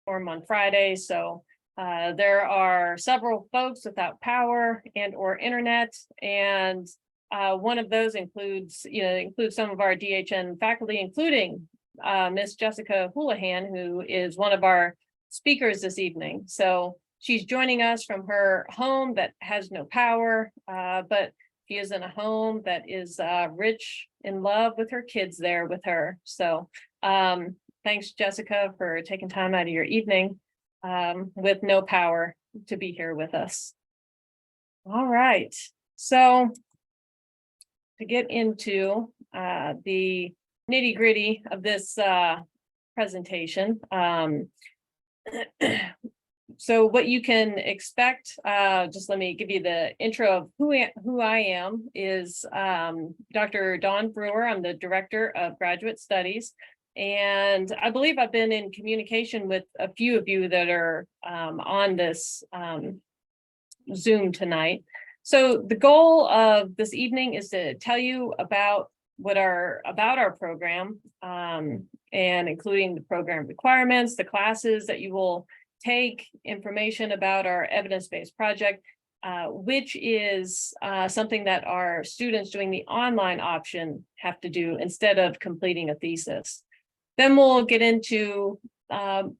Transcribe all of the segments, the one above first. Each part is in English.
on Friday. So there are several folks without power and or internet, and one of those includes some of our DHN faculty, including Miss Jessica Houlihan, who is one of our speakers this evening. So she's joining us from her home that has no power, but she is in a home that is rich in love with her kids there with her. So thanks, Jessica, for taking time out of your evening with no power to be here with us. All right. So to get into the nitty-gritty of this presentation, so what you can expect, just let me give you the intro of who I am, is Dr. Dawn Brewer. I'm the Director of Graduate Studies, and I believe I've been in communication with a few of you that are on this Zoom tonight. So the goal of this evening is to tell you about our program, and including the program requirements, the classes that you will take, information about our evidence-based project, which is something that our students doing the online option have to do instead of completing a thesis. Then we'll get into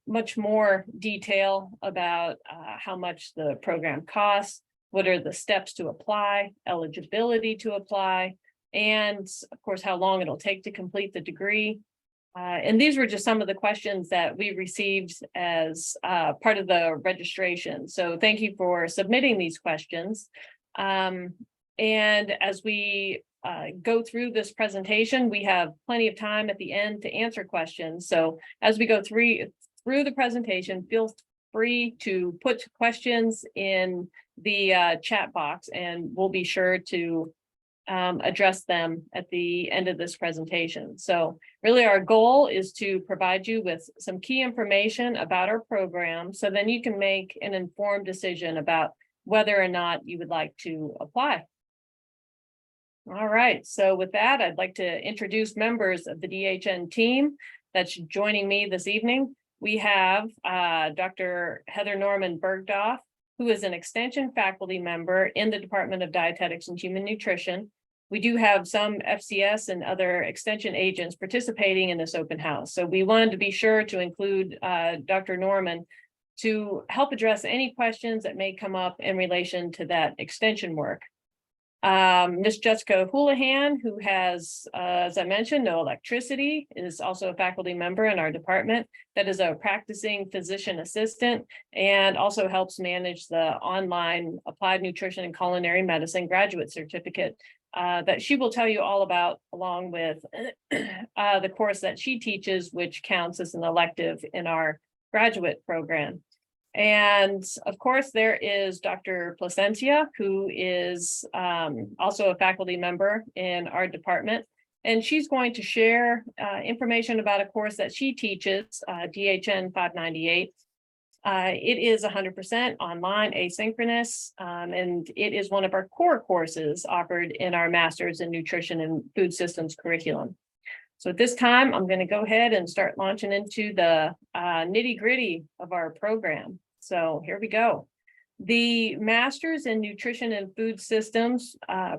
much more detail about how much the program costs, what are the steps to apply, eligibility to apply, and of course, how long it'll take to complete the degree. And these were just some of the questions that we received as part of the registration. So thank you for submitting these questions. And as we go through this presentation, we have plenty of time at the end to answer questions. So as we go through the presentation, feel free to put questions in the chat box, and we'll be sure to address them at the end of this presentation. So really our goal is to provide you with some key information about our program, so then you can make an informed decision about whether or not you would like to apply. All right, so with that, I'd like to introduce members of the DHN team that's joining me this evening. We have Dr. Heather Norman Bergdorf, who is an extension faculty member in the Department of Dietetics and Human Nutrition. We do have some FCS and other extension agents participating in this open house. So we wanted to be sure to include Dr. Norman to help address any questions that may come up in relation to that extension work. Miss Jessica Houlihan, who has, as I mentioned, no electricity, is also a faculty member in our department. That is a practicing physician assistant and also helps manage the online Applied Nutrition and Culinary Medicine graduate certificate that she will tell you all about, along with the course that she teaches, which counts as an elective in our graduate program. And of course, there is Dr. Placencia, who is also a faculty member in our department. And she's going to share information about a course that she teaches, DHN 598. It is 100% online, asynchronous, and it is one of our core courses offered in our Master's in Nutrition and Food Systems curriculum. So at this time, I'm going to go ahead and start launching into the nitty-gritty of our program. So here we go. The Master's in Nutrition and Food Systems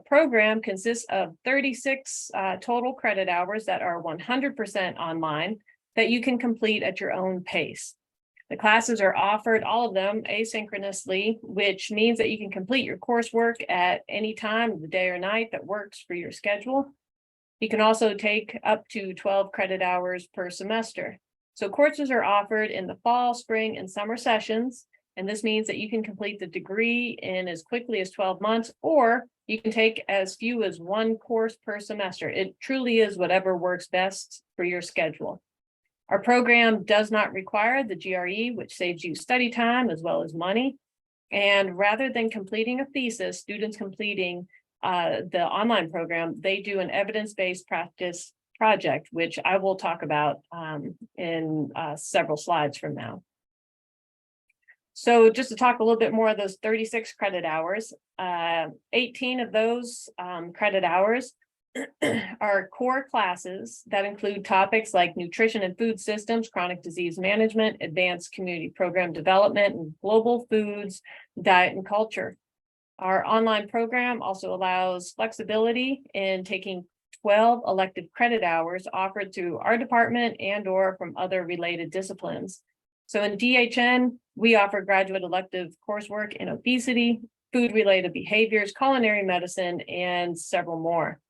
program consists of 36 total credit hours that are 100% online that you can complete at your own pace. The classes are offered, all of them, asynchronously, which means that you can complete your coursework at any time of the day or night that works for your schedule. You can also take up to 12 credit hours per semester. So courses are offered in the fall, spring, and summer sessions, and this means that you can complete the degree in as quickly as 12 months, or you can take as few as one course per semester. It truly is whatever works best for your schedule. Our program does not require the GRE, which saves you study time as well as money. And rather than completing a thesis, students completing the online program, they do an evidence-based practice project, which I will talk about in several slides from now. So just to talk a little bit more of those 36 credit hours, 18 of those credit hours Our core classes that include topics like nutrition and food systems, chronic disease management, advanced community program development, and global foods, diet and culture. Our online program also allows flexibility in taking 12 elective credit hours offered through our department and/or from other related disciplines. So in DHN, we offer graduate elective coursework in obesity, food-related behaviors, culinary medicine, and several more.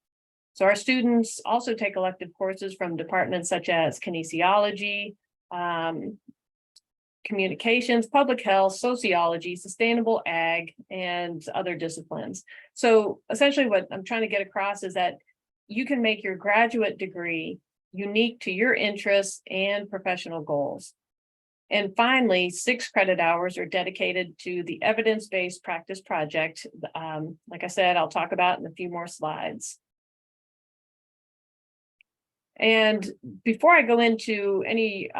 So our students also take elective courses from departments such as kinesiology, communications, public health, sociology, sustainable ag, and other disciplines. So essentially what I'm trying to get across is that you can make your graduate degree unique to your interests and professional goals. And finally, 6 credit hours are dedicated to the evidence-based practice project. Like I said, I'll talk about in a few more slides. And before I go into any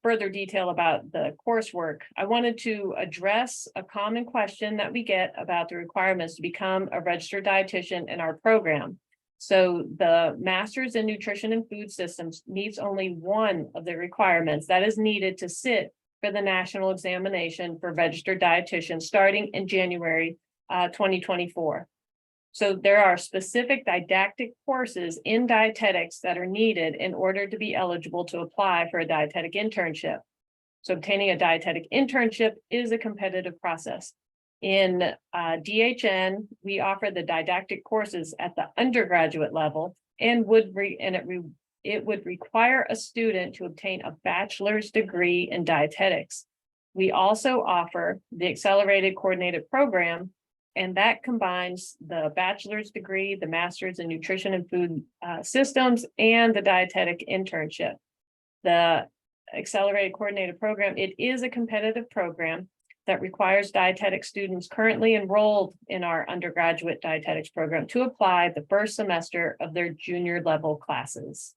further detail about the coursework, I wanted to address a common question that we get about the requirements to become a registered dietitian in our program. So the Master's in Nutrition and Food Systems meets only one of the requirements that is needed to sit for the national examination for registered dietitians starting in January 2024. So there are specific didactic courses in dietetics that are needed in order to be eligible to apply for a dietetic internship. So obtaining a dietetic internship is a competitive process. In DHN, we offer the didactic courses at the undergraduate level and it would require a student to obtain a bachelor's degree in dietetics. We also offer the accelerated coordinated program, and that combines the bachelor's degree, the master's in nutrition and food systems, and the dietetic internship. The accelerated coordinated program, it is a competitive program that requires dietetic students currently enrolled in our undergraduate dietetics program to apply the first semester of their junior level classes.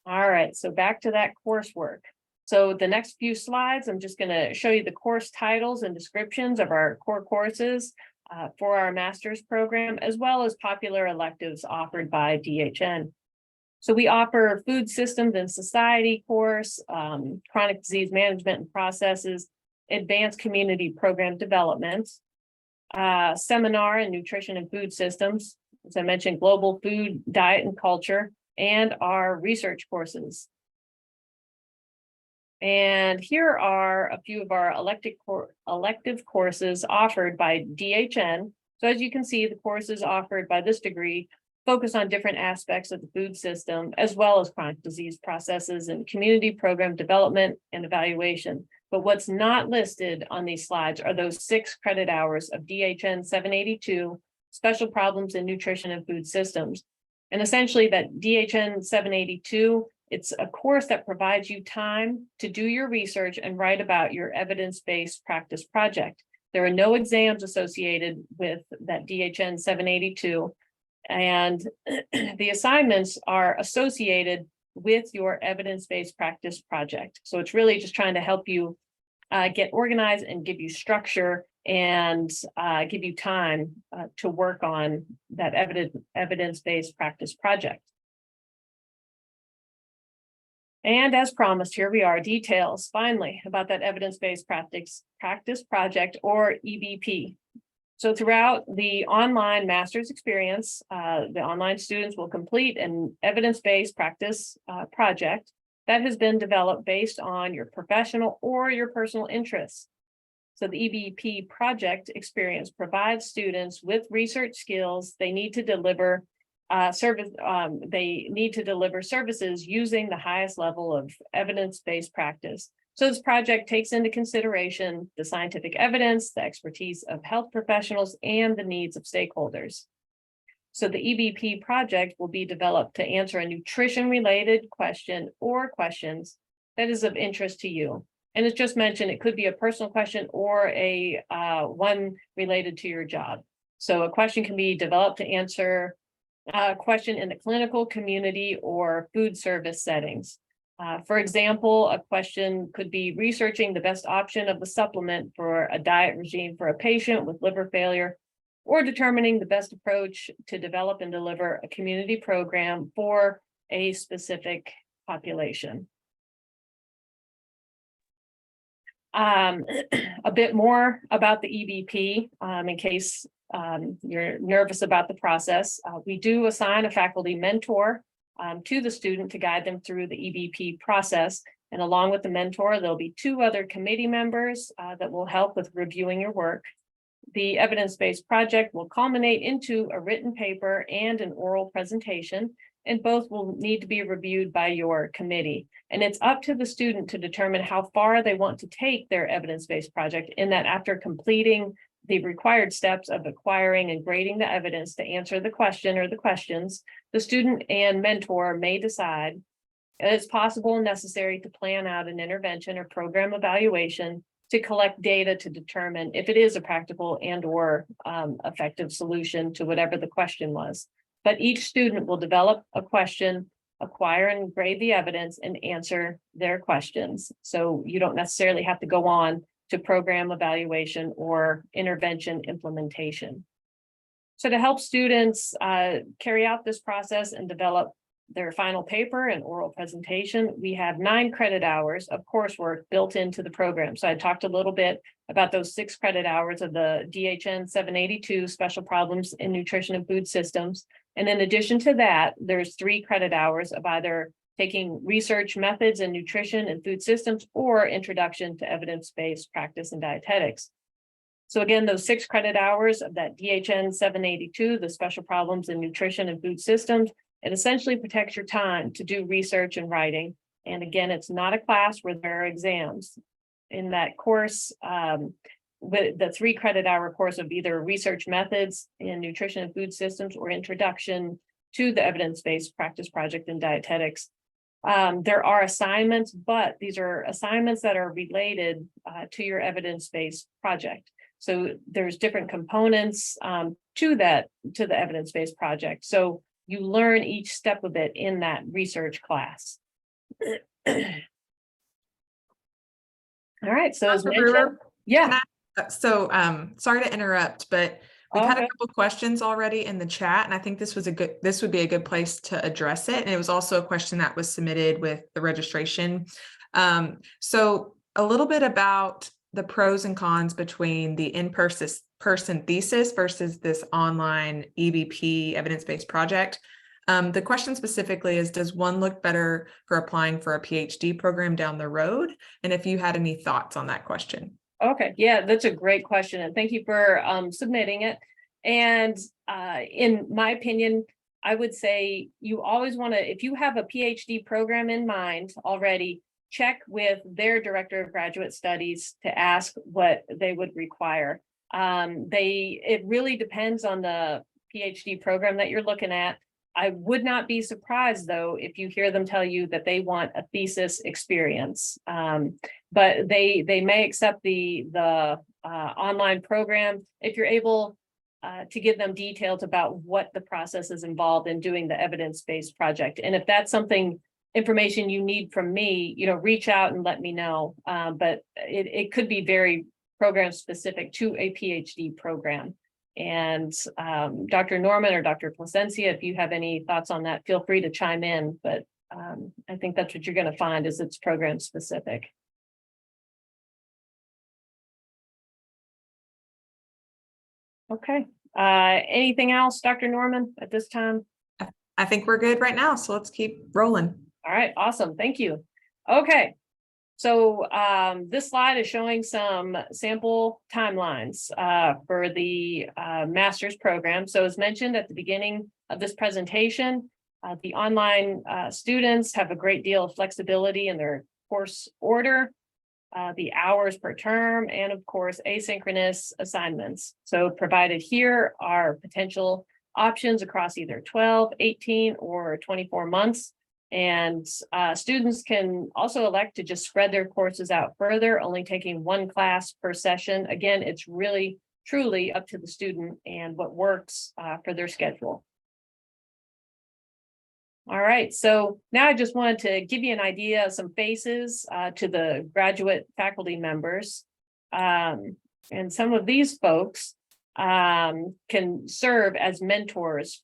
All right, so back to that coursework. So the next few slides, I'm just going to show you the course titles and descriptions of our core courses for our master's program, as well as popular electives offered by DHN. So we offer food systems and society course, chronic disease management and processes, advanced community program development, seminar in nutrition and food systems, as I mentioned, global food, diet and culture, and our research courses. And here are a few of our elective courses offered by DHN. So as you can see, the courses offered by this degree focus on different aspects of the food system, as well as chronic disease processes and community program development and evaluation. But what's not listed on these slides are those 6 credit hours of DHN 782, Special Problems in Nutrition and Food Systems. And essentially that DHN 782, it's a course that provides you time to do your research and write about your evidence-based practice project. There are no exams associated with that DHN 782, and the assignments are associated with your evidence-based practice project. So it's really just trying to help you get organized and give you structure and give you time to work on that evidence-based practice project. And as promised, here we are, details finally about that evidence-based practice project, or EBP. So throughout the online master's experience, the online students will complete an evidence-based practice project that has been developed based on your professional or your personal interests. So the EBP project experience provides students with research skills they need to deliver services using the highest level of evidence-based practice. So this project takes into consideration the scientific evidence, the expertise of health professionals, and the needs of stakeholders. So the EBP project will be developed to answer a nutrition-related question or questions that is of interest to you. And as just mentioned, it could be a personal question or a one related to your job. So a question can be developed to answer a question in the clinical, community, or food service settings. For example, a question could be researching the best option of the supplement for a diet regime for a patient with liver failure, or determining the best approach to develop and deliver a community program for a specific population. A bit more about the EBP, in case you're nervous about the process. We do assign a faculty mentor to the student to guide them through the EBP process. And along with the mentor, there'll be 2 other committee members that will help with reviewing your work. The evidence-based project will culminate into a written paper and an oral presentation, and both will need to be reviewed by your committee. And it's up to the student to determine how far they want to take their evidence-based project, in that after completing the required steps of acquiring and grading the evidence to answer the question or the questions, the student and mentor may decide it's possible and necessary to plan out an intervention or program evaluation to collect data to determine if it is a practical and or effective solution to whatever the question was. But each student will develop a question, acquire and grade the evidence, and answer their questions. So you don't necessarily have to go on to program evaluation or intervention implementation. So to help students carry out this process and develop their final paper and oral presentation, we have 9 credit hours of coursework built into the program. So I talked a little bit about those 6 credit hours of the DHN 782 Special Problems in Nutrition and Food Systems. And in addition to that, there's 3 credit hours of either taking research methods in nutrition and food systems or introduction to evidence-based practice and dietetics. So again, those 6 credit hours of that DHN 782, the Special Problems in Nutrition and Food Systems, it essentially protects your time to do research and writing. And again, it's not a class where there are exams. In that course, with the 3 credit hour course of either research methods in nutrition and food systems or introduction to the evidence-based practice project in dietetics, there are assignments, but these are assignments that are related to your evidence-based project. So there's different components to the evidence-based project. So you learn each step of it in that research class. All right, so as mentioned, Brewer, yeah. Sorry to interrupt, but we've had a Okay. couple questions already in the chat, and I think this would be a good place to address it. And it was also a question that was submitted with the registration. So a little bit about the pros and cons between the in-person thesis versus this online EBP evidence-based project. The question specifically is, does one look better for applying for a PhD program down the road? And if you had any thoughts on that question. Okay, yeah, that's a great question, and thank you for submitting it. And in my opinion, I would say you always want to, if you have a PhD program in mind already, check with their director of graduate studies to ask what they would require. It really depends on the PhD program that you're looking at. I would not be surprised, though, if you hear them tell you that they want a thesis experience. But they may accept the online program if you're able to give them details about what the process is involved in doing the evidence-based project. And if that's information you need from me, reach out and let me know. But it could be very program specific to a PhD program. And Dr. Norman or Dr. Placencia, if you have any thoughts on that, feel free to chime in. But I think that's what you're going to find is it's program specific. Okay. Anything else, Dr. Norman, at this time? I think we're good right now, so let's keep rolling. All right, awesome. Thank you. Okay. So this slide is showing some sample timelines for the master's program. So as mentioned at the beginning of this presentation, the online students have a great deal of flexibility in their course order, the hours per term, and of course, asynchronous assignments. So provided here are potential options across either 12, 18, or 24 months. And students can also elect to just spread their courses out further, only taking 1 class per session. Again, it's really, truly up to the student and what works for their schedule. All right, so now I just wanted to give you an idea of some faces to the graduate faculty members. And some of these folks can serve as mentors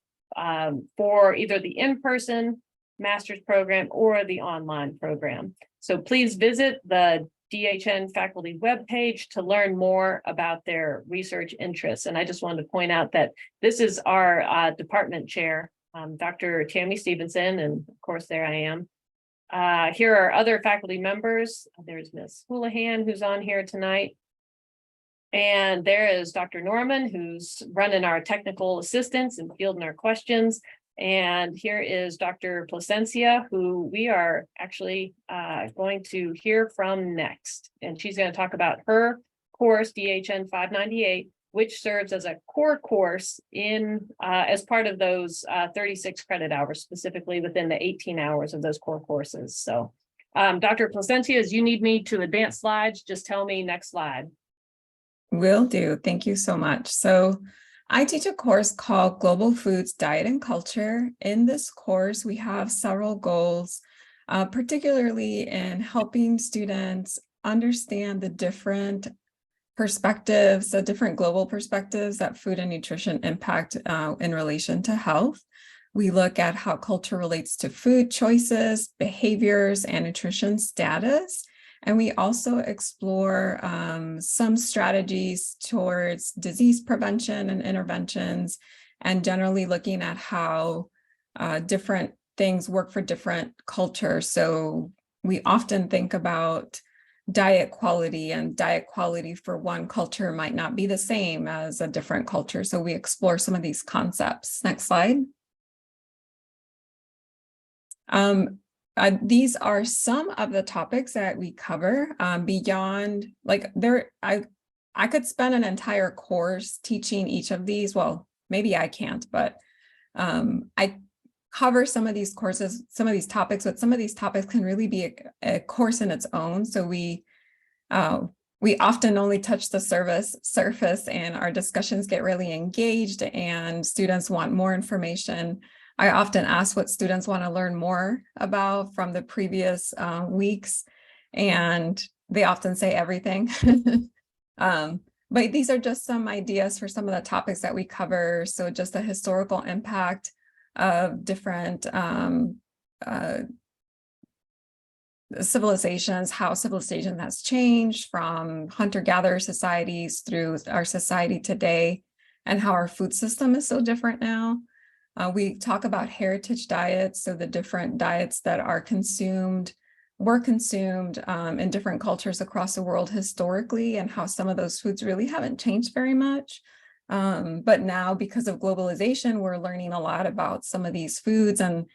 for either the in-person master's program or the online program. So please visit the DHN faculty webpage to learn more about their research interests. And I just wanted to point out that this is our department chair, Dr. Tammy Stevenson, and of course there I am. Here are other faculty members. There's Ms. Houlihan, who's on here tonight. And there is Dr. Norman, who's running our technical assistance and fielding our questions. And here is Dr. Placencia, who we are actually going to hear from next. And she's going to talk about her course, DHN 598, which serves as a core course in as part of those 36 credit hours, specifically within the 18 hours of those core courses. So Dr. Placencia, as you need me to advance slides, just tell me next slide. Will do. Thank you so much. So I teach a course called Global Foods, Diet and Culture. In this course, we have several goals, particularly in helping students understand the different perspectives, the different global perspectives that food and nutrition impact in relation to health. We look at how culture relates to food choices, behaviors, and nutrition status. And we also explore some strategies towards disease prevention and interventions, and generally looking at how different things work for different cultures. So we often think about diet quality, and diet quality for one culture might not be the same as a different culture. So we explore some of these concepts. Next slide. These are some of the topics that we cover beyond, like I could spend an entire course teaching each of these. Well, maybe I can't, but I cover some of these courses, some of these topics, but some of these topics can really be a course in its own. So we often only touch the surface, and our discussions get really engaged, and students want more information. I often ask what students want to learn more about from the previous weeks, and they often say everything. But these are just some ideas for some of the topics that we cover. So just the historical impact of different civilizations, how civilization has changed from hunter-gatherer societies through our society today, and how our food system is so different now. We talk about heritage diets, so the different diets that are were consumed in different cultures across the world historically, and how some of those foods really haven't changed very much. But now, because of globalization, we're learning a lot about some of these foods, and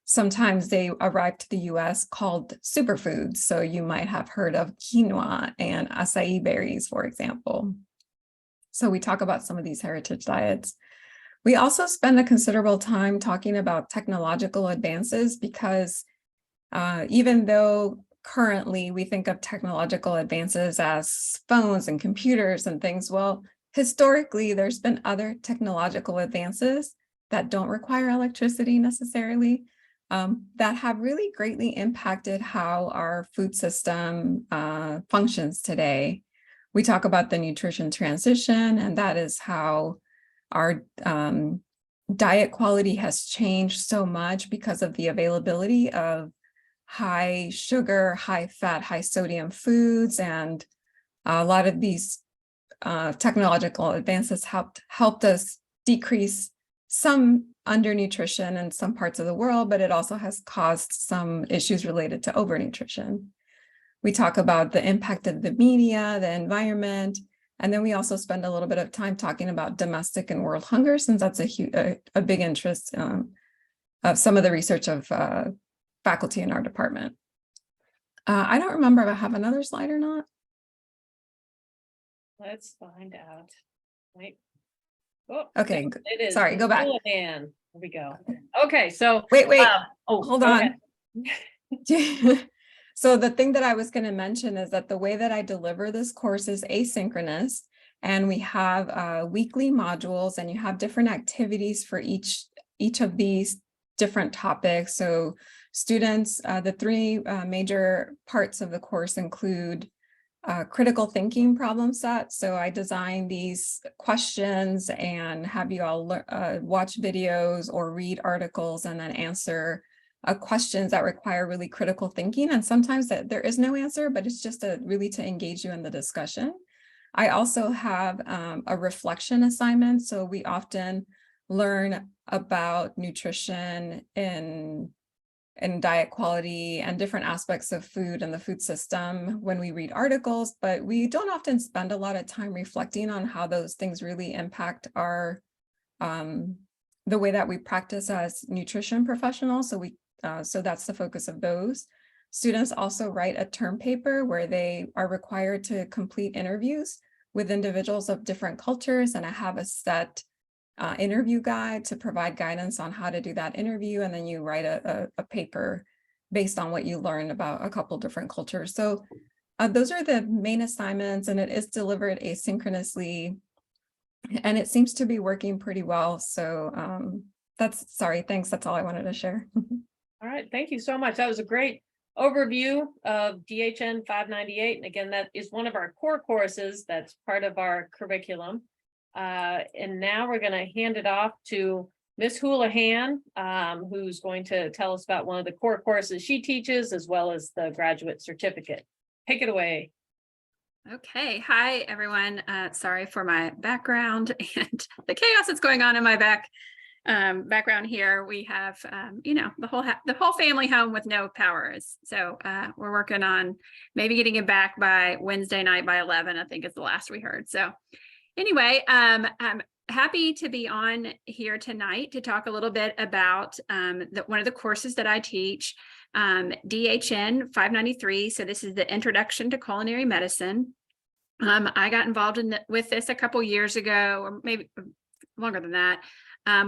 sometimes they arrive to the US called superfoods. So you might have heard of quinoa and acai berries, for example. So we talk about some of these heritage diets. We also spend a considerable time talking about technological advances, because even though currently we think of technological advances as phones and computers and things, well, historically, there's been other technological advances that don't require electricity necessarily, that have really greatly impacted how our food system functions today. We talk about the nutrition transition, and that is how our diet quality has changed so much because of the availability of high sugar, high fat, high sodium foods, and a lot of these technological advances helped us decrease some undernutrition in some parts of the world, but it also has caused some issues related to overnutrition. We talk about the impact of the media, the environment, and then we also spend a little bit of time talking about domestic and world hunger, since that's a big interest of some of the research of faculty in our department. I don't remember if I have another slide or not. Let's find out. Right. Oh, Okay, it is. Sorry, go back. There we go. Okay, so Wait, hold on. So the thing that I was going to mention is that the way that I deliver this course is asynchronous, and we have weekly modules, and you have different activities for each of these different topics. So students, the three major parts of the course include critical thinking problem set. So I designed these questions and have you all watch videos or read articles and then answer questions that require really critical thinking. And sometimes that there is no answer, but it's just really to engage you in the discussion. I also have a reflection assignment. So we often learn about nutrition and diet quality and different aspects of food and the food system when we read articles, but we don't often spend a lot of time reflecting on how those things really impact our the way that we practice as nutrition professionals. So that's the focus of those. Students also write a term paper where they are required to complete interviews with individuals of different cultures, and I have a set interview guide to provide guidance on how to do that interview, and then you write a paper based on what you learn about a couple different cultures. So those are the main assignments, and it is delivered asynchronously, and it seems to be working pretty well. So thanks. That's all I wanted to share. All right, thank you so much. That was a great overview of DHN 598. And again, that is one of our core courses that's part of our curriculum. And now we're going to hand it off to Miss Houlihan, who's going to tell us about one of the core courses she teaches, as well as the graduate certificate. Take it away. Okay. Hi, everyone. Sorry for my background and the chaos that's going on in my background here. We have, the whole family home with no power. So we're working on maybe getting it back by Wednesday night by 11, I think is the last we heard. So anyway, I'm happy to be on here tonight to talk a little bit about one of the courses that I teach, DHN 593. So this is the Introduction to Culinary Medicine. I got involved with this a couple years ago, or maybe longer than that,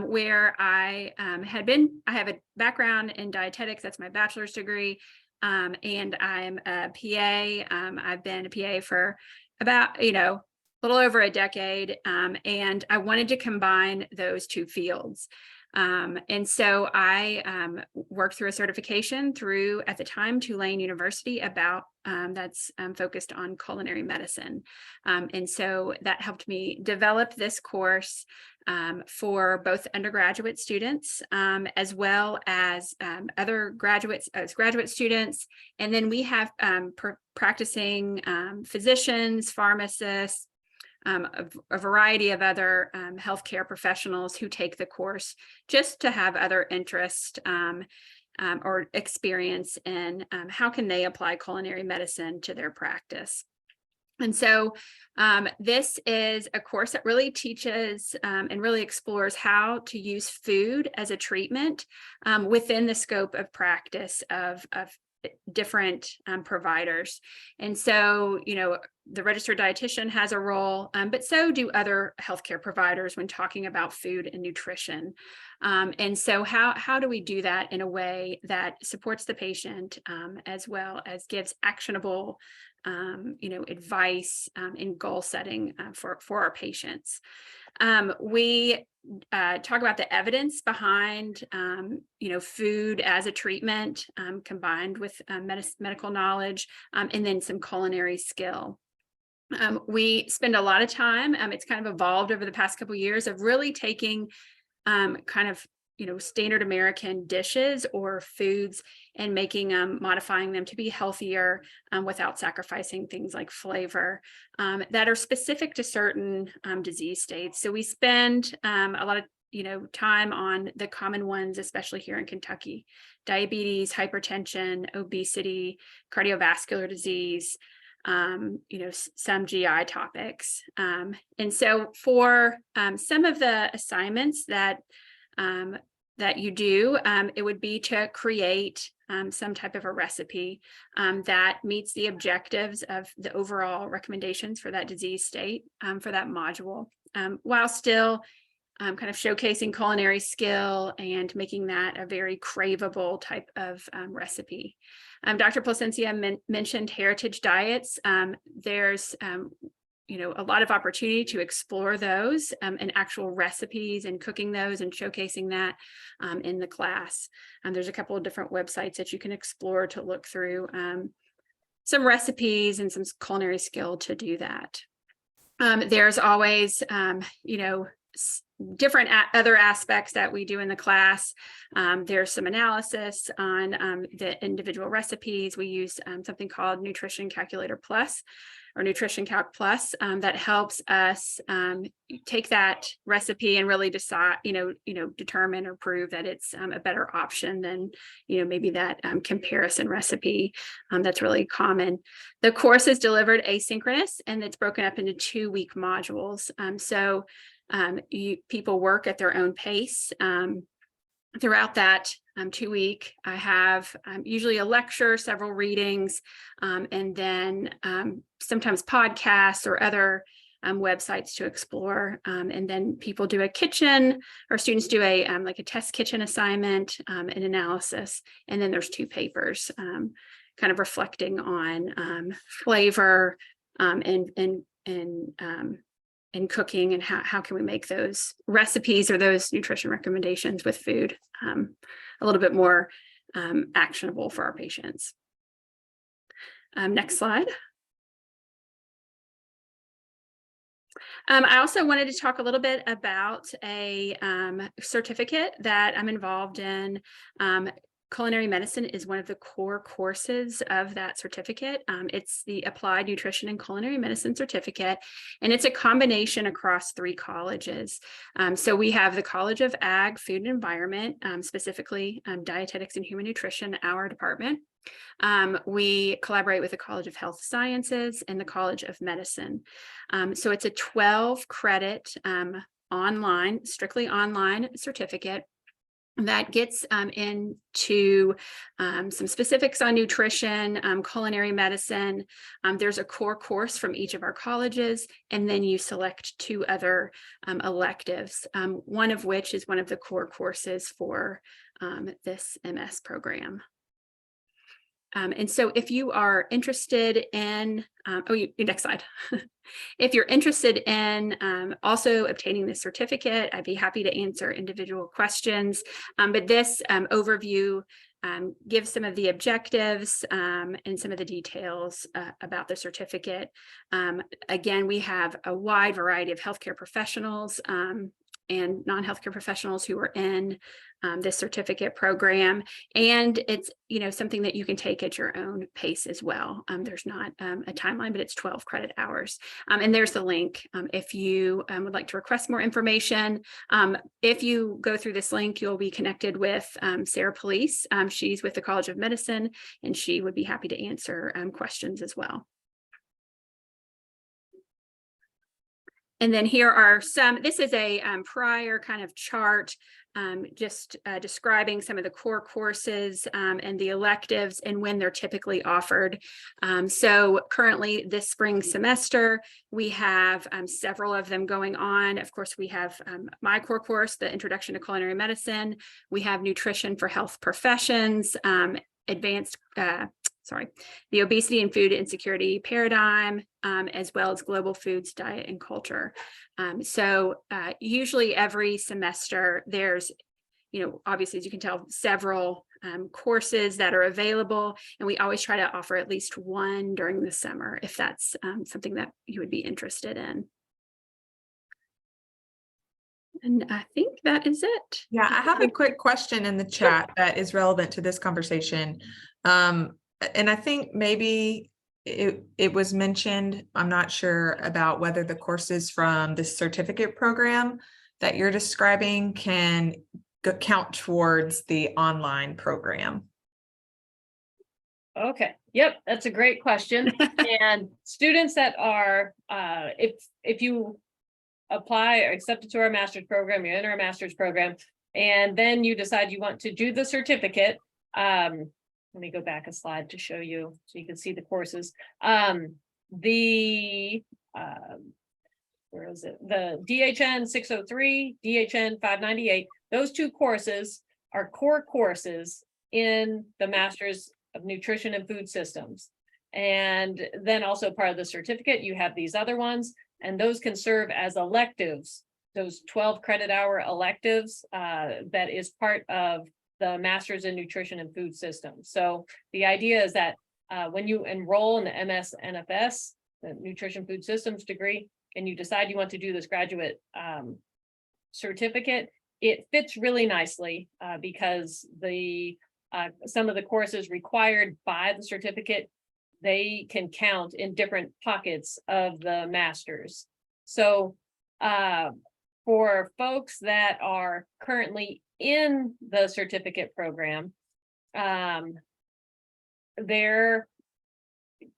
where I have a background in dietetics. That's my bachelor's degree. And I'm a PA. I've been a PA for about, a little over a decade. And I wanted to combine those two fields. And so I worked through a certification through, at the time, Tulane University that's focused on culinary medicine. And so that helped me develop this course for both undergraduate students as well as other graduate students. And then we have practicing physicians, pharmacists, a variety of other healthcare professionals who take the course just to have other interest or experience in how can they apply culinary medicine to their practice. And so this is a course that really teaches and really explores how to use food as a treatment within the scope of practice of different providers. And so, the registered dietitian has a role, but so do other healthcare providers when talking about food and nutrition. And so how do we do that in a way that supports the patient as well as gives actionable advice and goal setting for our patients. We talk about the evidence behind, food as a treatment combined with medical knowledge, and then some culinary skill. We spend a lot of time, it's kind of evolved over the past couple of years of really taking standard American dishes or foods and modifying them to be healthier without sacrificing things like flavor that are specific to certain disease states. So we spend a lot of time on the common ones, especially here in Kentucky: diabetes, hypertension, obesity, cardiovascular disease, some GI topics. And so for some of the assignments that you do, it would be to create some type of a recipe that meets the objectives of the overall recommendations for that disease state for that module, while still kind of showcasing culinary skill and making that a very craveable type of recipe. Dr. Placencia mentioned heritage diets. There's a lot of opportunity to explore those and actual recipes and cooking those and showcasing that in the class. There's a couple of different websites that you can explore to look through some recipes and some culinary skill to do that. There's always, different other aspects that we do in the class. There's some analysis on the individual recipes. We use something called Nutrition Calculator Plus or Nutrition Calc Plus that helps us take that recipe and really decide, determine or prove that it's a better option than, maybe that comparison recipe that's really common. The course is delivered asynchronous and it's broken up into 2-week modules. So people work at their own pace. Throughout that 2-week, I have usually a lecture, several readings, and then sometimes podcasts or other websites to explore. And then people do a kitchen, or students do a like a test kitchen assignment, an analysis, and then there's 2 papers kind of reflecting on flavor and cooking, and how can we make those recipes or those nutrition recommendations with food a little bit more actionable for our patients. Next slide. I also wanted to talk a little bit about a certificate that I'm involved in. Culinary medicine is one of the core courses of that certificate. It's the Applied Nutrition and Culinary Medicine certificate, and it's a combination across 3 colleges. So we have the College of Ag, Food and Environment, specifically Dietetics and Human Nutrition, our department. We collaborate with the College of Health Sciences and the College of Medicine. So it's a 12-credit strictly online certificate that gets into some specifics on nutrition, culinary medicine. There's a core course from each of our colleges, and then you select 2 other electives, one of which is one of the core courses for this MS program. And so if you are interested in, next slide. If you're interested in also obtaining this certificate, I'd be happy to answer individual questions. But this overview gives some of the objectives and some of the details about the certificate. Again, we have a wide variety of healthcare professionals and non-healthcare professionals who are in this certificate program, and it's something that you can take at your own pace as well. There's not a timeline, but it's 12 credit hours, and there's the link if you would like to request more information. If you go through this link, you'll be connected with Sarah Police. She's with the College of Medicine, and she would be happy to answer questions as well. And then here are this is a prior kind of chart, just describing some of the core courses and the electives and when they're typically offered. So currently this spring semester, we have several of them going on. Of course, we have my core course, the Introduction to Culinary Medicine. We have Nutrition for Health Professions, the Obesity and Food Insecurity Paradigm, as well as Global Foods, Diet and Culture. So usually every semester there's, obviously, as you can tell, several courses that are available, and we always try to offer at least one during the summer if that's something that you would be interested in. And I think that is it. Yeah, I have a quick question in the chat that is relevant to this conversation. And I think maybe it was mentioned, I'm not sure about whether the courses from this certificate program that you're describing can count towards the online program. Okay, yep, that's a great question. And students that are, if you apply or accepted to our master's program, you're in our master's program, and then you decide you want to do the certificate, let me go back a slide to show you so you can see the courses. Where is it? The DHN 603, DHN 598, those 2 courses are core courses in the Masters of Nutrition and Food Systems. And then also part of the certificate, you have these other ones, and those can serve as electives, those 12 credit hour electives that is part of the Masters in Nutrition and Food Systems. So the idea is that when you enroll in the MS-NFS, the Nutrition Food Systems degree, and you decide you want to do this graduate certificate, it fits really nicely because some of the courses required by the certificate, they can count in different pockets of the master's. So for folks that are currently in the certificate program, there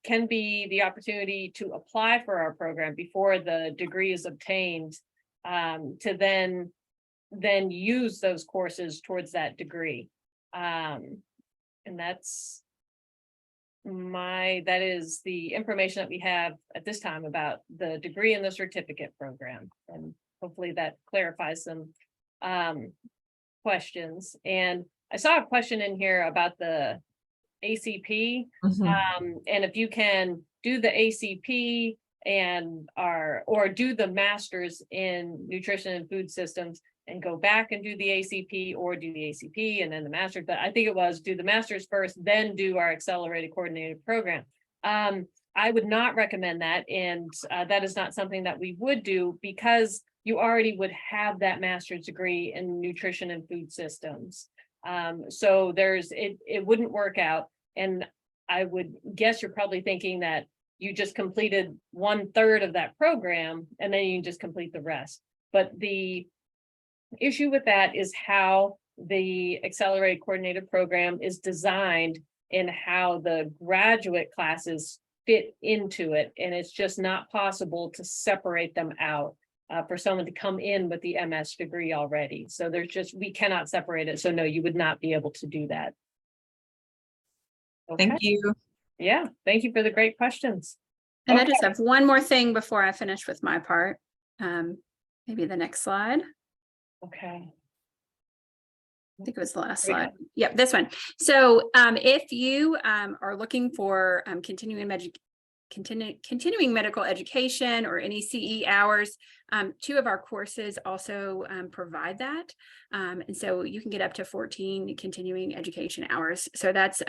can be the opportunity to apply for our program before the degree is obtained, to then use those courses towards that degree. And that is the information that we have at this time about the degree and the certificate program. And hopefully that clarifies some questions. And I saw a question in here about the ACP. And if you can do the ACP or do the master's in nutrition and food systems and go back and do the ACP, or do the ACP and then the master's, but I think it was do the master's first, then do our accelerated coordinated program. I would not recommend that. And that is not something that we would do because you already would have that master's degree in nutrition and food systems. So it wouldn't work out. And I would guess you're probably thinking that you just completed 1/3 of that program and then you can just complete the rest. But the issue with that is how the accelerated coordinated program is designed and how the graduate classes fit into it. And it's just not possible to separate them out for someone to come in with the MS degree already. So we cannot separate it. So no, you would not be able to do that. Okay. Thank you. Yeah, thank you for the great questions. And I just have one more thing before I finish with my part. Maybe the next slide. Okay. I think it was the last slide. Yep, this one. So if you are looking for continuing medical education or any CE hours, 2 of our courses also provide that. And so you can get up to 14 continuing education hours. So that's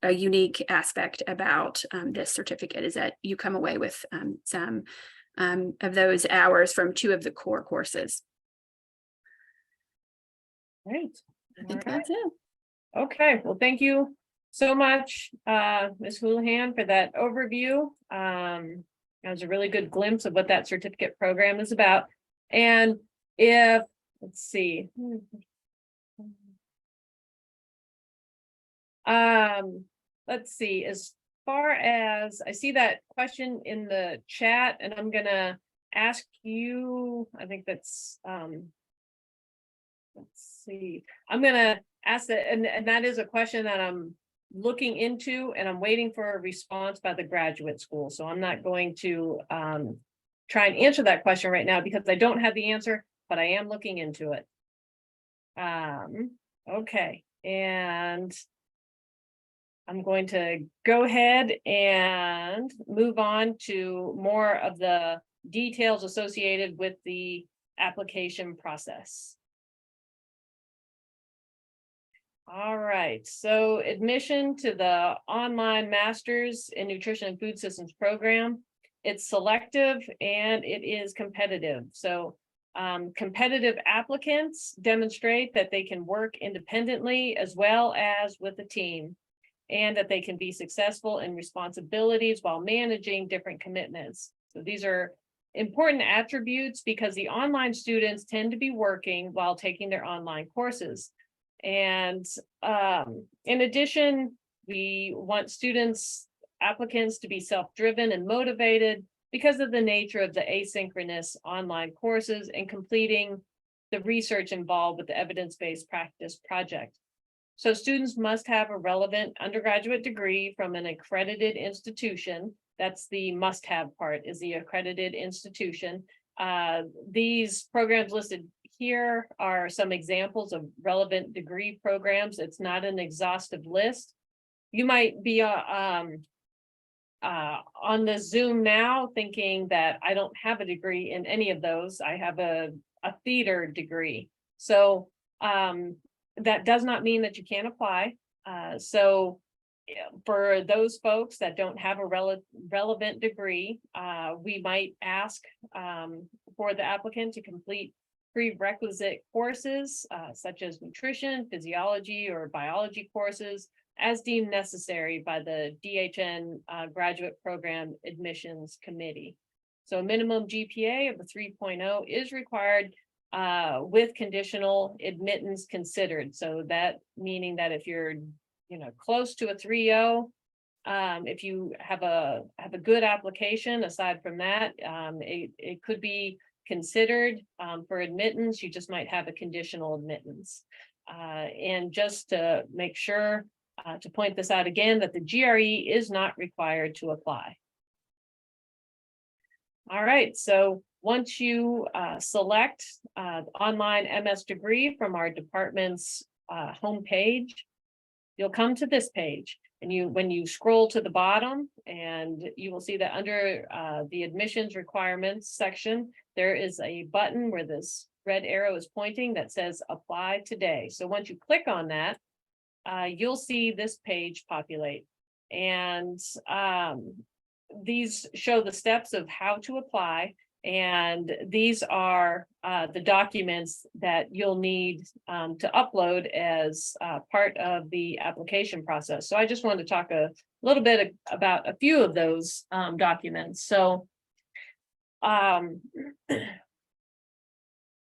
a unique aspect about this certificate, is that you come away with some of those hours from 2 of the core courses. Great. I think that's it. Okay, well, thank you so much, Ms. Houlihan, for that overview. That was a really good glimpse of what that certificate program is about. And let's see. Let's see, as far as I see that question in the chat, and I'm gonna ask you, I think that's, let's see, I'm gonna ask that, and that is a question that I'm looking into, and I'm waiting for a response by the graduate school. So I'm not going to try and answer that question right now because I don't have the answer, but I am looking into it. Okay, and I'm going to go ahead and move on to more of the details associated with the application process. All right, so admission to the online Masters in Nutrition and Food Systems program. It's selective and it is competitive. So competitive applicants demonstrate that they can work independently as well as with a team, and that they can be successful in responsibilities while managing different commitments. So these are important attributes because the online students tend to be working while taking their online courses. And in addition, we want applicants to be self-driven and motivated because of the nature of the asynchronous online courses and completing the research involved with the evidence-based practice project. So students must have a relevant undergraduate degree from an accredited institution. That's the must-have part, is the accredited institution. These programs listed here are some examples of relevant degree programs. It's not an exhaustive list. You might be on the Zoom now thinking that I don't have a degree in any of those. I have a theater degree. So that does not mean that you can't apply. So For those folks that don't have a relevant degree, we might ask for the applicant to complete prerequisite courses such as nutrition, physiology, or biology courses as deemed necessary by the DHN Graduate Program Admissions Committee. So a minimum GPA of a 3.0 is required with conditional admittance considered. So that meaning that if you're close to a 3.0, if you have a good application, aside from that, it could be considered for admittance. You just might have a conditional admittance. And just to make sure to point this out again, that the GRE is not required to apply. All right, so once you select online MS degree from our department's homepage, you'll come to this page, and when you scroll to the bottom, and you will see that under the admissions requirements section, there is a button where this red arrow is pointing that says apply today. So once you click on that, you'll see this page populate, and these show the steps of how to apply. And these are the documents that you'll need to upload as part of the application process. So I just wanted to talk a little bit about a few of those documents. So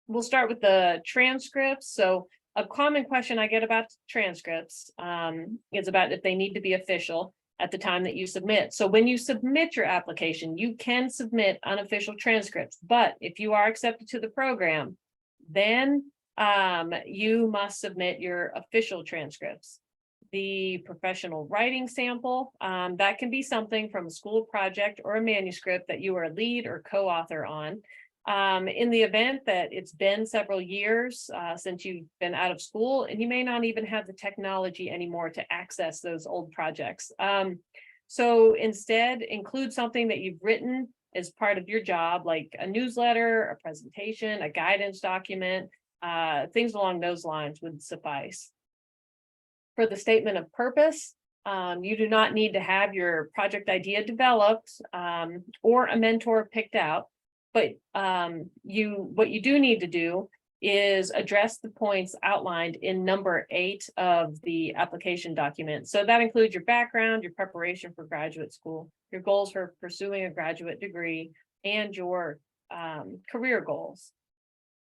we'll start with the transcripts. So a common question I get about transcripts is about if they need to be official at the time that you submit. So when you submit your application, you can submit unofficial transcripts, but if you are accepted to the program, then you must submit your official transcripts. The professional writing sample, that can be something from a school project or a manuscript that you are a lead or co-author on. In the event that it's been several years since you've been out of school, and you may not even have the technology anymore to access those old projects. So instead, include something that you've written as part of your job, like a newsletter, a presentation, a guidance document, things along those lines would suffice. For the statement of purpose, you do not need to have your project idea developed or a mentor picked out. But what you do need to do is address the points outlined in number 8 of the application document. So that includes your background, your preparation for graduate school, your goals for pursuing a graduate degree, and your career goals.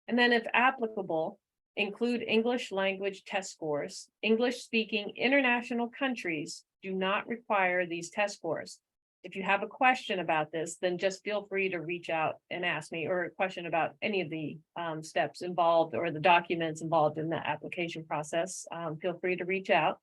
And then if applicable, include English language test scores. English speaking international countries do not require these test scores. If you have a question about this, then just feel free to reach out and ask me, or a question about any of the steps involved or the documents involved in the application process. Feel free to reach out.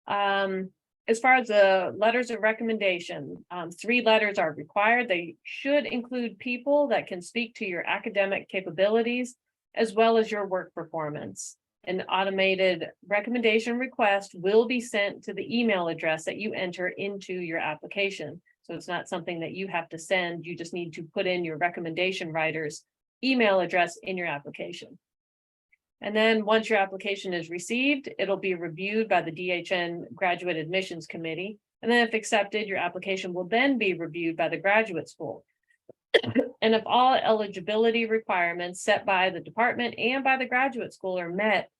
As far as the letters of recommendation, 3 letters are required. They should include people that can speak to your academic capabilities as well as your work performance. An automated recommendation request will be sent to the email address that you enter into your application. So it's not something that you have to send. You just need to put in your recommendation writer's email address in your application. And then once your application is received, it'll be reviewed by the DHN Graduate Admissions Committee. And then if accepted, your application will then be reviewed by the graduate school. And if all eligibility requirements set by the department and by the graduate school are met,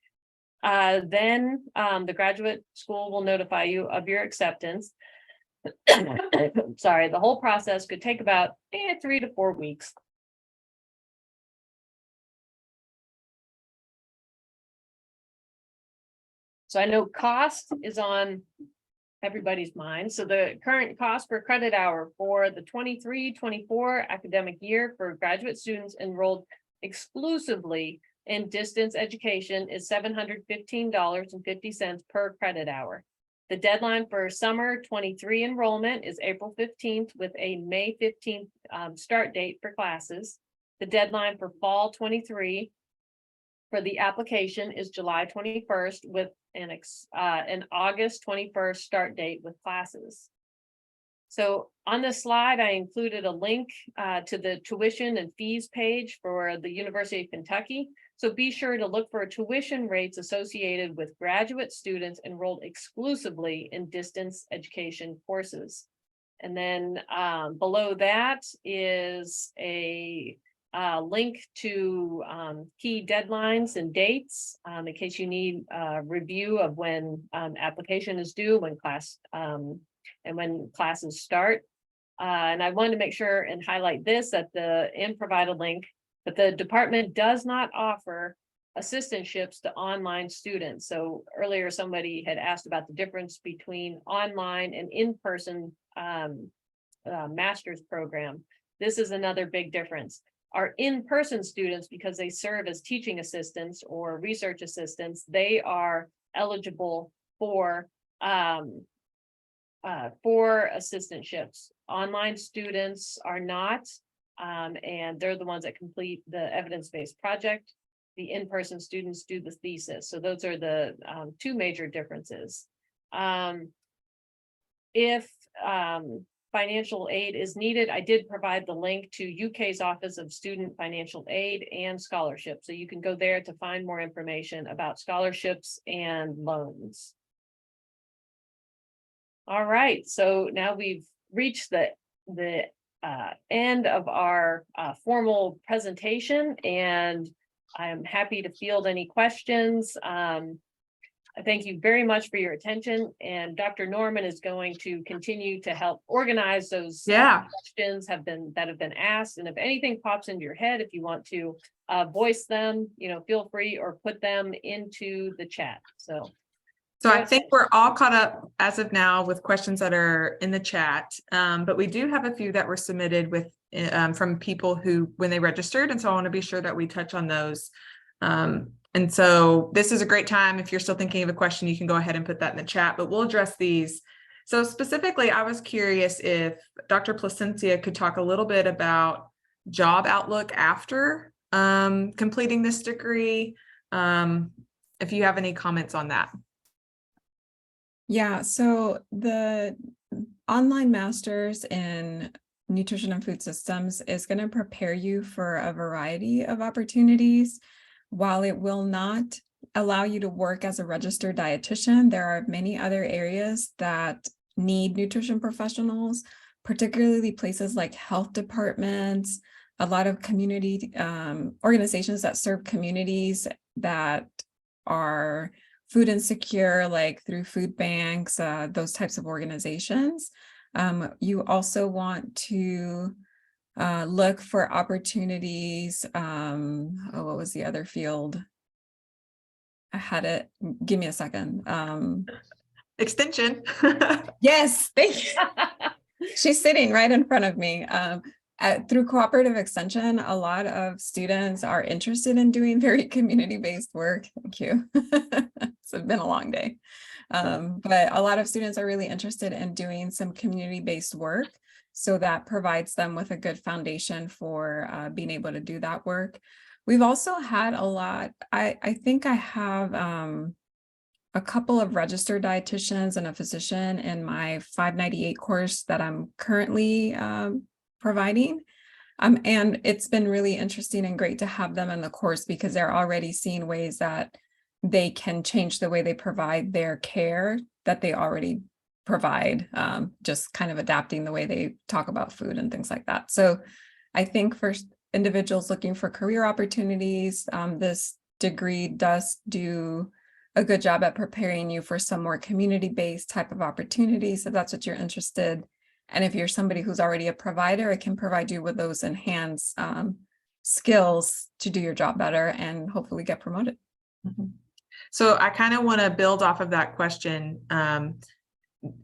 then the graduate school will notify you of your acceptance. Sorry, the whole process could take about 3 to 4 weeks. So I know cost is on everybody's mind. So the current cost per credit hour for the 23-24 academic year for graduate students enrolled exclusively in distance education is $715.50 per credit hour. The deadline for summer 23 enrollment is April 15th with a May 15th start date for classes. The deadline for fall 23 for the application is July 21st with an August 21st start date with classes. So on this slide, I included a link to the tuition and fees page for the University of Kentucky. So be sure to look for tuition rates associated with graduate students enrolled exclusively in distance education courses. And then below that is a link to key deadlines and dates in case you need a review of when application is due, when class and when classes start. And I wanted to make sure and highlight this and provide a link, but the department does not offer assistantships to online students. So earlier somebody had asked about the difference between online and in-person master's program. This is another big difference. Our in-person students, because they serve as teaching assistants or research assistants, they are eligible for assistantships. Online students are not, and they're the ones that complete the evidence-based project. The in-person students do the thesis. So those are the two major differences. If financial aid is needed, I did provide the link to UK's Office of Student Financial Aid and Scholarship. So you can go there to find more information about scholarships and loans. All right, so now we've reached the end of our formal presentation, and I'm happy to field any questions. I thank you very much for your attention, and Dr. Norman is going to continue to help organize those questions that have been asked. And if anything pops into your head, if you want to voice them, feel free, or put them into the chat. So I think we're all caught up as of now with questions that are in the chat, but we do have a few that were submitted with from people who, when they registered, and so I want to be sure that we touch on those. And so this is a great time. If you're still thinking of a question, you can go ahead and put that in the chat, but we'll address these. So specifically, I was curious if Dr. Placencia could talk a little bit about job outlook after completing this degree, if you have any comments on that. Yeah, so the online master's in nutrition and food systems is going to prepare you for a variety of opportunities. While it will not allow you to work as a registered dietitian, there are many other areas that need nutrition professionals, particularly places like health departments, a lot of community organizations that serve communities that are food insecure, like through food banks, those types of organizations. You also want to look for opportunities. What was the other field? I had it. Give me a second. Extension. Yes, thank you. She's sitting right in front of me. Through cooperative extension, a lot of students are interested in doing very community-based work. Thank you. It's been a long day. But a lot of students are really interested in doing some community-based work. So that provides them with a good foundation for being able to do that work. We've also had a lot, I think I have a couple of registered dietitians and a physician in my 598 course that I'm currently providing. And it's been really interesting and great to have them in the course because they're already seeing ways that they can change the way they provide their care that they already provide, just kind of adapting the way they talk about food and things like that. So I think for individuals looking for career opportunities, this degree does do a good job at preparing you for some more community-based type of opportunities, if that's what you're interested. And if you're somebody who's already a provider, it can provide you with those enhanced skills to do your job better and hopefully get promoted. Mm-hmm. So I kind of want to build off of that question,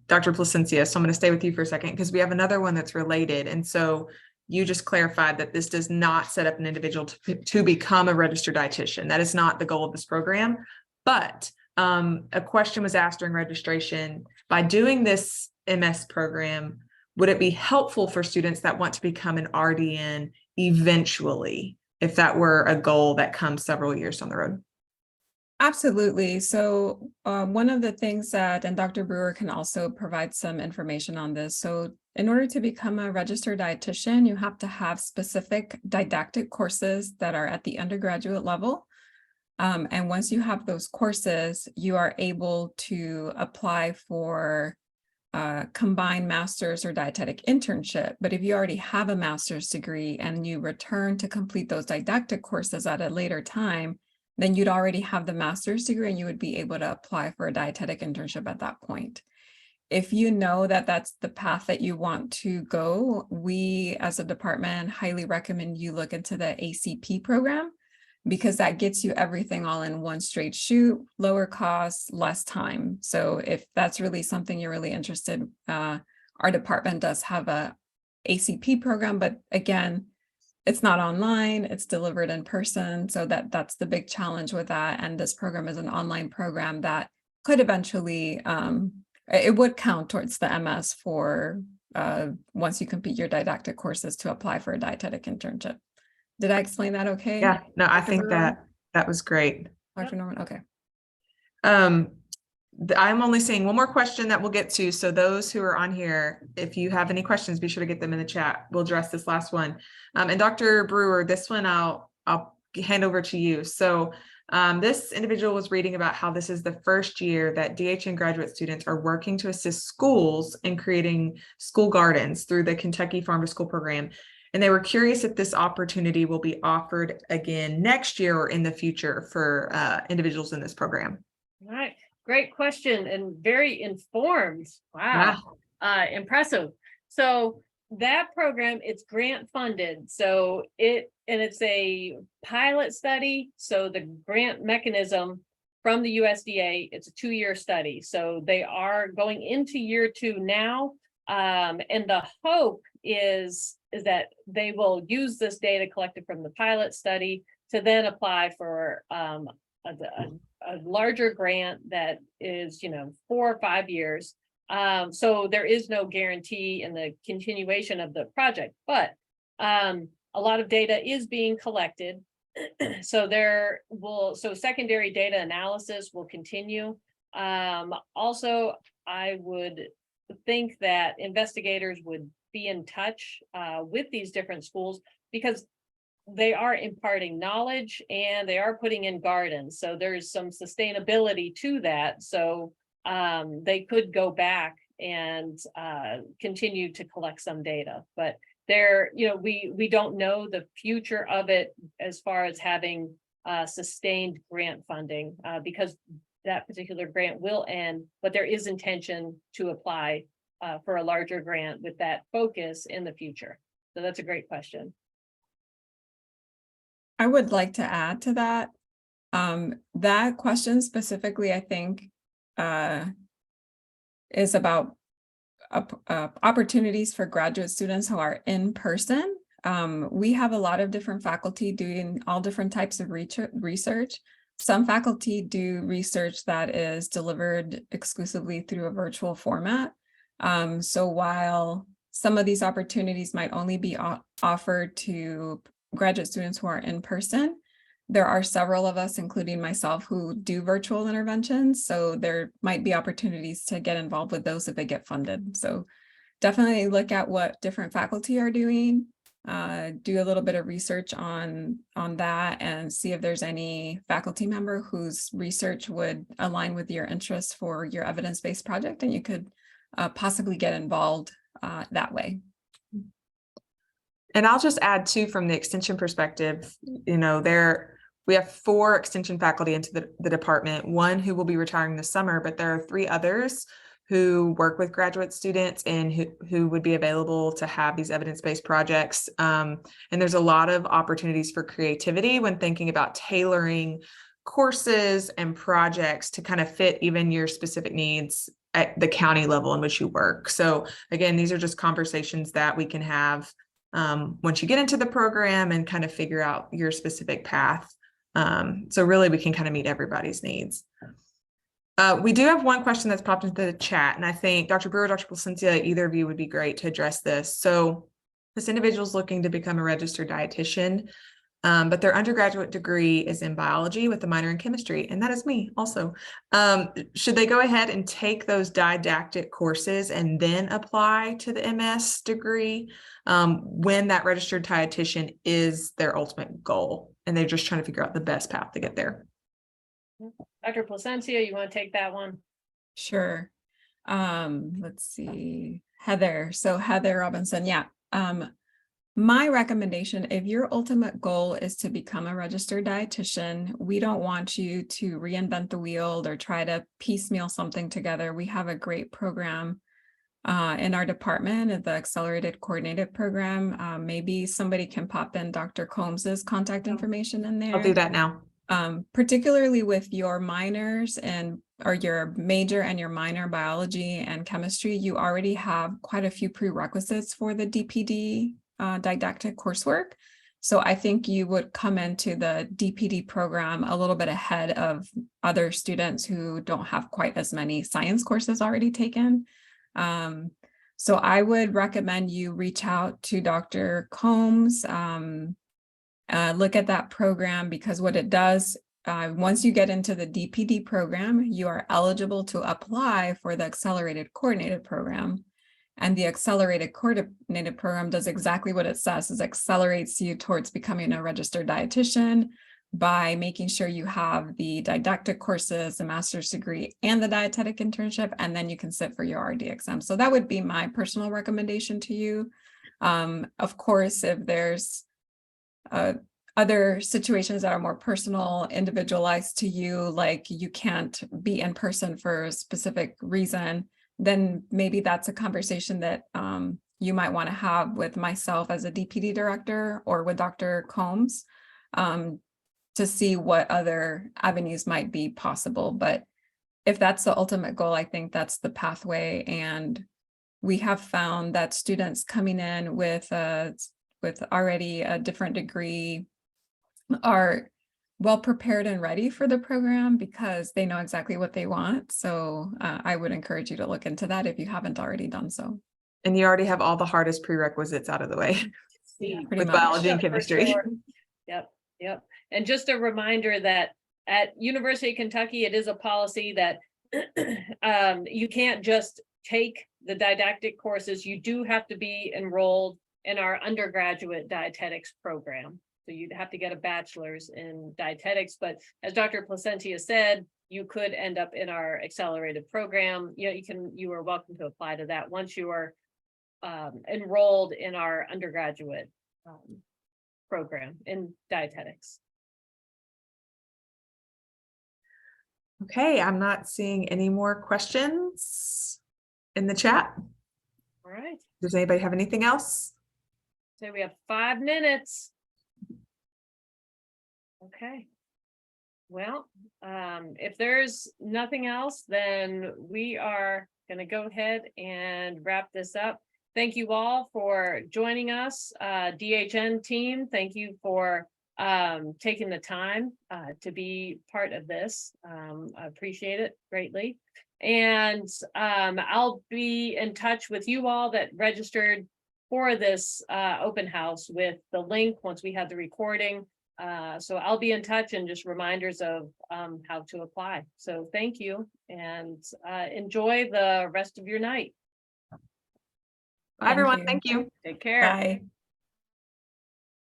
Dr. Placencia. So I'm going to stay with you for a second because we have another one that's related. And so you just clarified that this does not set up an individual to become a registered dietitian. That is not the goal of this program. But a question was asked during registration, by doing this MS program, would it be helpful for students that want to become an RDN eventually, if that were a goal that comes several years down the road? Absolutely. So one of the things that, and Dr. Brewer can also provide some information on this. So in order to become a registered dietitian, you have to have specific didactic courses that are at the undergraduate level. And once you have those courses, you are able to apply for combined master's or dietetic internship. But if you already have a master's degree and you return to complete those didactic courses at a later time, then you'd already have the master's degree and you would be able to apply for a dietetic internship at that point. If you know that that's the path that you want to go, we as a department highly recommend you look into the ACP program, because that gets you everything all in one straight shoot, lower costs, less time. So if that's really something you're really interested, our department does have a ACP program, but again, it's not online, it's delivered in person. So that's the big challenge with that. And this program is an online program that could eventually, it would count towards the MS for once you complete your didactic courses to apply for a dietetic internship. Did I explain that okay? Yeah, no, I Dr. think Brewer? that was great. Dr. Norman, okay. I'm only seeing one more question that we'll get to. So those who are on here, if you have any questions, be sure to get them in the chat. We'll address this last one. And Dr. Brewer, this one I'll hand over to you. So this individual was reading about how this is the first year that DHN graduate students are working to assist schools in creating school gardens through the Kentucky Farm to School program. And they were curious if this opportunity will be offered again next year or in the future for individuals in this program. All right, great question and very informed. Wow, impressive. So that program, it's grant funded. So it's a pilot study. So the grant mechanism from the USDA, it's a 2-year study. So they are going into year 2 now. And the hope is that they will use this data collected from the pilot study to then apply for a larger grant that is, 4 or 5 years. So there is no guarantee in the continuation of the project, but a lot of data is being collected. So secondary data analysis will continue. Also, I would think that investigators would be in touch with these different schools, because they are imparting knowledge and they are putting in gardens. So there's some sustainability to that. So they could go back and continue to collect some data, but we don't know the future of it as far as having sustained grant funding, because that particular grant will end, but there is intention to apply for a larger grant with that focus in the future. So that's a great question. I would like to add to that. That question specifically, I think, is about opportunities for graduate students who are in person. We have a lot of different faculty doing all different types of research. Some faculty do research that is delivered exclusively through a virtual format. So while some of these opportunities might only be offered to graduate students who are in person, there are several of us, including myself, who do virtual interventions. So there might be opportunities to get involved with those if they get funded. So definitely look at what different faculty are doing, do a little bit of research on that, and see if there's any faculty member whose research would align with your interests for your evidence-based project, and you could possibly get involved that way. And I'll just add too, from the extension perspective, we have 4 extension faculty into the department, 1 who will be retiring this summer, but there are 3 others who work with graduate students and who would be available to have these evidence-based projects. And there's a lot of opportunities for creativity when thinking about tailoring courses and projects to kind of fit even your specific needs at the county level in which you work. So again, these are just conversations that we can have once you get into the program and kind of figure out your specific path. So really we can kind of meet everybody's needs. We do have one question that's popped into the chat, and I think Dr. Brewer, Dr. Placencia, either of you would be great to address this. So this individual is looking to become a registered dietitian, but their undergraduate degree is in biology with a minor in chemistry, and that is me also. Should they go ahead and take those didactic courses and then apply to the MS degree when that registered dietitian is their ultimate goal, and they're just trying to figure out the best path to get there? Dr. Placencia, you want to take that one? Sure. Let's see, Heather. So Heather Robinson, yeah. My recommendation, if your ultimate goal is to become a registered dietitian, we don't want you to reinvent the wheel or try to piecemeal something together. We have a great program in our department, the Accelerated Coordinated Program. Maybe somebody can pop in Dr. Combs's contact information in there. I'll do that now. Particularly with your minors or your major and your minor biology and chemistry, you already have quite a few prerequisites for the DPD didactic coursework. So I think you would come into the DPD program a little bit ahead of other students who don't have quite as many science courses already taken. So I would recommend you reach out to Dr. Combs, look at that program, because what it does, once you get into the DPD program, you are eligible to apply for the Accelerated Coordinated Program. And the Accelerated Coordinated Program does exactly what it says, is accelerates you towards becoming a registered dietitian by making sure you have the didactic courses, the master's degree, and the dietetic internship, and then you can sit for your RD exam. So that would be my personal recommendation to you. Of course, if there's other situations that are more personal, individualized to you, like you can't be in person for a specific reason, then maybe that's a conversation that you might want to have with myself as a DPD director or with Dr. Combs to see what other avenues might be possible. But if that's the ultimate goal, I think that's the pathway. And we have found that students coming in with already a different degree are well prepared and ready for the program because they know exactly what they want. So I would encourage you to look into that if you haven't already done so. And you already have all the hardest prerequisites out of the way Yeah, Pretty with much. biology and for chemistry. sure. Yep. And just a reminder that at University of Kentucky, it is a policy that you can't just take the didactic courses. You do have to be enrolled in our undergraduate dietetics program. So you'd have to get a bachelor's in dietetics, but as Dr. Placencia said, you could end up in our accelerated program. You are welcome to apply to that once you are enrolled in our undergraduate program in dietetics. Okay, I'm not seeing any more questions in the chat. All right, Does anybody have anything else? so we have 5 minutes. Okay. Well, if there's nothing else, then we are going to go ahead and wrap this up. Thank you all for joining us. DHN team, thank you for taking the time to be part of this. I appreciate it greatly. And I'll be in touch with you all that registered for this open house with the link once we have the recording. So I'll be in touch and just reminders of how to apply. So thank you and enjoy the rest of your night. Bye, everyone. Thank you. Take care. Bye.